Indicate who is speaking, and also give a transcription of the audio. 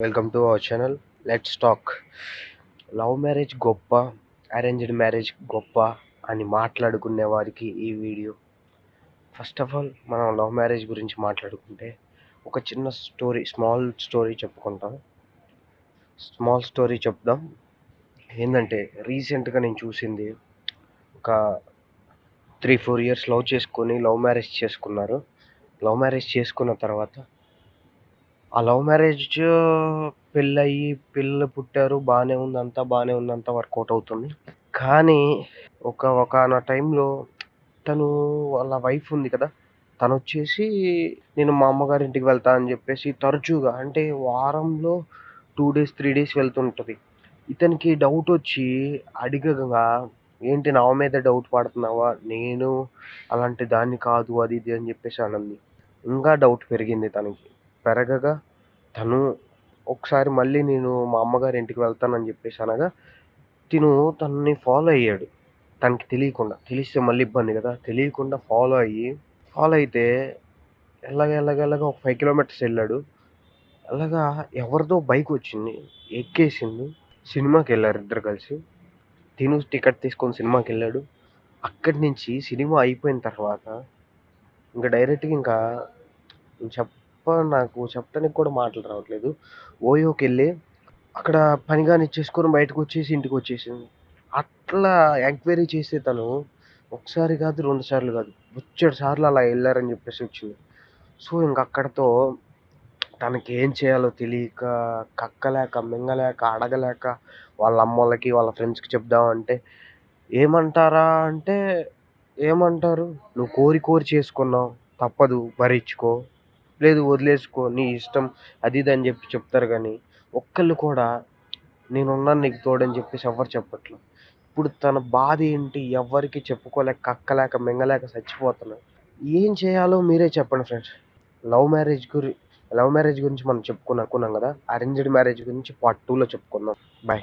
Speaker 1: Welcome to our channel. Let's talk. Love marriage గొప్ప, arranged marriage గొప్ప అని మాట్లాడుకునే వారికి ఈ వీడియో. ఫస్ట్ ఆఫ్ ఆల్ మనం లవ్ మ్యారేజ్ గురించి మాట్లాడుకుంటే ఒక చిన్న స్మాల్ స్టోరీ చెప్పుకుంటాం. స్మాల్ స్టోరీ చెప్దాం. ఏంటంటే రీసెంట్గా నేను చూసింది, ఒక 3-4 ఇయర్స్ లవ్ చేసుకొని లవ్ మ్యారేజ్ చేసుకున్నారు. లవ్ మ్యారేజ్ చేసుకున్న తర్వాత ఆ లవ్ మ్యారేజ్ పెళ్ళయ్యి, పిల్లలు పుట్టారు. బానే ఉంది. అంతా బానే ఉంది. అంతా వర్కౌట్ అవుతుంది. కానీ ఒకానొక టైంలో తను వాళ్ళ వైఫ్ ఉంది కదా! తనొచ్చేసి నేను మా అమ్మగారింటికి వెళ్తా అని జెప్పేసి తరచుగా అంటే వారంలో 2 డేస్, 3 డేస్ వెళ్తుంటది. ఇతనికి డౌటొచ్చి అడిగగా, "ఏంటి నా మీద డౌట్ పడుతున్నావా? నేను అలాంటి దాన్ని కాదు" అది ఇది అని జెప్పేసి అనంది. ఇంకా డౌట్ పెరిగింది తనకి. పెరగగా తను ఒకసారి మళ్ళీ నేను మా అమ్మగారింటికి వెళ్తానని జెప్పేసి అనగా, తనని ఫాలో అయ్యాడు. తనకి తెలియకుండా. తెలిస్తే మళ్ళీ ఇబ్బంది గదా! తెలియకుండా ఫాలో అయితే ఎలాగెలాగెలాగో ఒక 5 కిలోమీటర్స్ ఎళ్ళాడు. అలాగా ఎవరిదో బైకొచ్చింది. ఎక్కేసింది. సినిమాకెళ్లారు ఇద్దరు కలిసి. టికెట్ తీసుకొని సినిమాకెళ్ళాడు. అక్కడి నుంచి సినిమా అయిపోయిన తర్వాత ఇంక డైరెక్ట్‌గా నాకు చెప్పడానికి కూడా మాటలు రావట్లేదు. ఓయోకెళ్ళి అక్కడ పని కానిచ్చేసుకొని బయటకొచ్చేసి ఇంటికొచ్చేసింది. అట్లా ఎంక్వైరీ చేసే తను ఒకసారి కాదు, 2 సార్లు కాదు, బొచ్చెడు సార్లు అలా ఎళ్లారని చెప్పేసి వచ్చింది. సో, ఇంకక్కడితో తనకేం చేయాలో తెలియక, కక్కలేక, మింగలేక, అడగలేక వాళ్ళ అమ్మోళ్ళకి, వాళ్ళ ఫ్రెండ్స్‌కి చెప్దామంటే ఏమంటారా అంటే, ఏమంటారు? "నువ్వు కోరి కోరి చేసుకున్నావు. తప్పదు భరించుకో. లేదు వదిలేసుకో. నీ ఇష్టం." అది ఇది అని చెప్పి చెప్తారు గానీ, ఒక్కళ్ళు కూడా నేనున్నాను నీకు తోడని చెప్పేసి ఎవ్వరు చెప్పట్ల. ఇప్పుడు తన బాధేంటి ఎవ్వరికీ చెప్పుకోలేక, కక్కలేక, మింగలేక సచ్చిపోతున్నాడు. ఏం చేయాలో మీరే చెప్పండి ఫ్రెండ్స్. లవ్ మ్యారేజ్ గురి లవ్ మ్యారేజ్ గురించి మనం చెప్పుకున్నాం గదా! అరేంజ్డ్ మ్యారేజ్ గురించి పార్ట్ 2లో చెప్పుకుందాం. బాయ్.